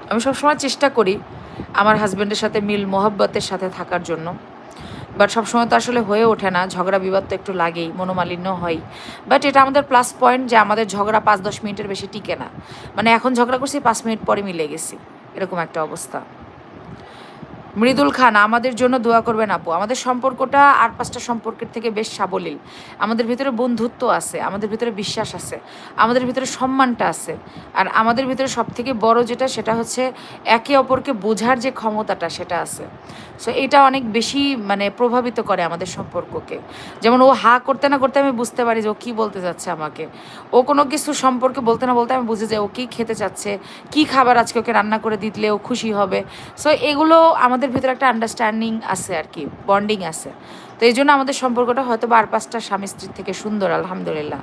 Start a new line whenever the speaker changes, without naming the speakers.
আমি সবসময় চেষ্টা করি আমার হাজব্যান্ডের সাথে মিল মোহব্বতের সাথে থাকার জন্য, বাট সবসময় তো আসলে হয়ে ওঠে না, ঝগড়া বিবাদ তো একটু লাগেই, মনোমালিন্য হয়। বাট এটা আমাদের প্লাস পয়েন্ট যে আমাদের ঝগড়া 5-10 মিনিটের বেশি টিকে না। মানে এখন ঝগড়া করছি, 5 মিনিট পরে মিলে গেছি, এরকম একটা অবস্থা। মৃদুল খান, আমাদের জন্য দোয়া করবেন আপু। আমাদের সম্পর্কটা আর 5টা সম্পর্কের থেকে বেশ সাবলীল। আমাদের ভিতরে বন্ধুত্ব আছে, আমাদের ভিতরে বিশ্বাস আছে, আমাদের ভিতরে সম্মানটা আছে। আর আমাদের ভিতরে সবথেকে বড় যেটা, সেটা হচ্ছে একে অপরকে বোঝার যে ক্ষমতাটা, সেটা আছে। সো এটা অনেক বেশি মানে প্রভাবিত করে আমাদের সম্পর্ককে। যেমন ও হা করতে না করতে আমি বুঝতে পারি যে ও কী বলতে চাচ্ছে আমাকে। ও কোনো কিছু সম্পর্কে বলতে না বলতে আমি বুঝি যে ও কী খেতে চাচ্ছে, কী খাবার আজকে ওকে রান্না করে দিলে ও খুশি হবে। সো এগুলো আমাদের ভিতরে একটা আন্ডারস্ট্যান্ডিং আছে আর কি, বন্ডিং আছে। তো এই জন্য আমাদের সম্পর্কটা হয়তো বা আর 5টা স্বামী স্ত্রীর থেকে সুন্দর, আলহামদুলিল্লাহ।